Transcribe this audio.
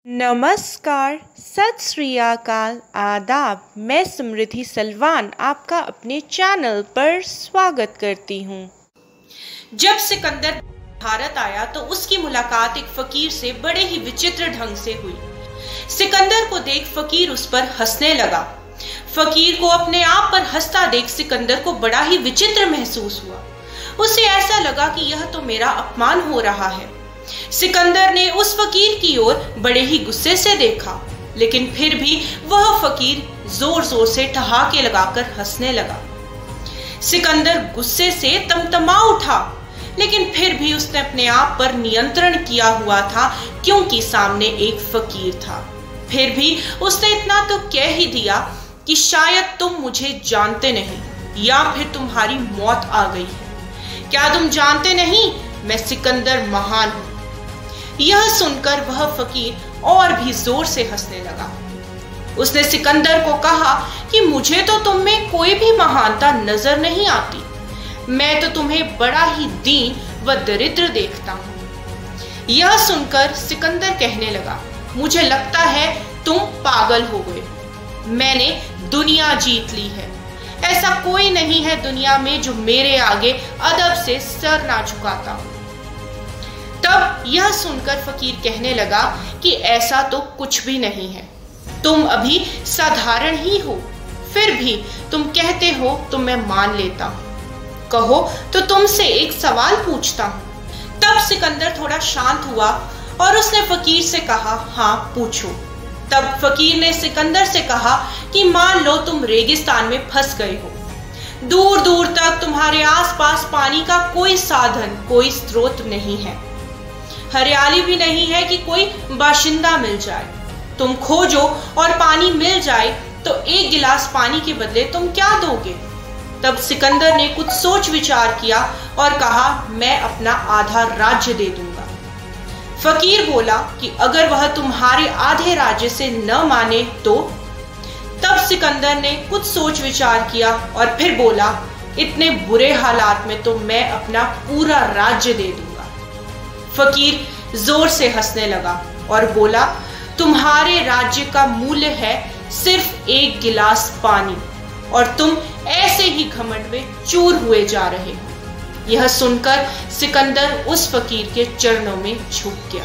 नमस्कार, सत श्री अकाल, आदाब। मैं समृद्धि सलवान आपका अपने चैनल पर स्वागत करती हूँ। जब सिकंदर भारत आया तो उसकी मुलाकात एक फकीर से बड़े ही विचित्र ढंग से हुई। सिकंदर को देख फकीर उस पर हंसने लगा। फकीर को अपने आप पर हंसता देख सिकंदर को बड़ा ही विचित्र महसूस हुआ। उसे ऐसा लगा कि यह तो मेरा अपमान हो रहा है। सिकंदर ने उस फकीर की ओर बड़े ही गुस्से से देखा, लेकिन फिर भी वह फकीर जोर जोर से ठहाके लगाकर हंसने लगा। सिकंदर गुस्से से तमतमा उठा, लेकिन फिर भी उसने अपने आप पर नियंत्रण किया हुआ था, क्योंकि सामने एक फकीर था। फिर भी उसने इतना तो कह ही दिया कि शायद तुम मुझे जानते नहीं, या फिर तुम्हारी मौत आ गई है। क्या तुम जानते नहीं, मैं सिकंदर महान हूं। यह सुनकर वह फकीर और भी जोर से हंसने लगा। उसने सिकंदर को कहा कि मुझे तो तुम में कोई भी महानता नजर नहीं आती। मैं तो तुम्हें बड़ा ही दीन व दरिद्र देखता हूं। यह सुनकर सिकंदर कहने लगा, मुझे लगता है तुम पागल हो गए। मैंने दुनिया जीत ली है। ऐसा कोई नहीं है दुनिया में जो मेरे आगे अदब से सर ना झुकाता हो। तब यह सुनकर फकीर कहने लगा कि ऐसा तो कुछ भी नहीं है। तुम अभी साधारण ही हो, फिर भी तुम कहते हो तो मैं मान लेता हूं। कहो तो तुमसे एक सवाल पूछता हूं। तब सिकंदर थोड़ा शांत हुआ और उसने फकीर से कहा, हाँ पूछो। तब फकीर ने सिकंदर से कहा कि मान लो तुम रेगिस्तान में फंस गए हो। दूर दूर तक तुम्हारे आसपास पानी का कोई साधन, कोई स्रोत नहीं है। हरियाली भी नहीं है कि कोई बाशिंदा मिल जाए। तुम खोजो और पानी मिल जाए तो एक गिलास पानी के बदले तुम क्या दोगे? तब सिकंदर ने कुछ सोच विचार किया और कहा, मैं अपना आधा राज्य दे दूंगा। फकीर बोला कि अगर वह तुम्हारे आधे राज्य से न माने तो? तब सिकंदर ने कुछ सोच विचार किया और फिर बोला, इतने बुरे हालात में तो मैं अपना पूरा राज्य दे दूंगा। फकीर जोर से हंसने लगा और बोला, तुम्हारे राज्य का मूल्य है सिर्फ एक गिलास पानी, और तुम ऐसे ही घमंड में चूर हुए जा रहे हो। यह सुनकर सिकंदर उस फकीर के चरणों में झुक गया।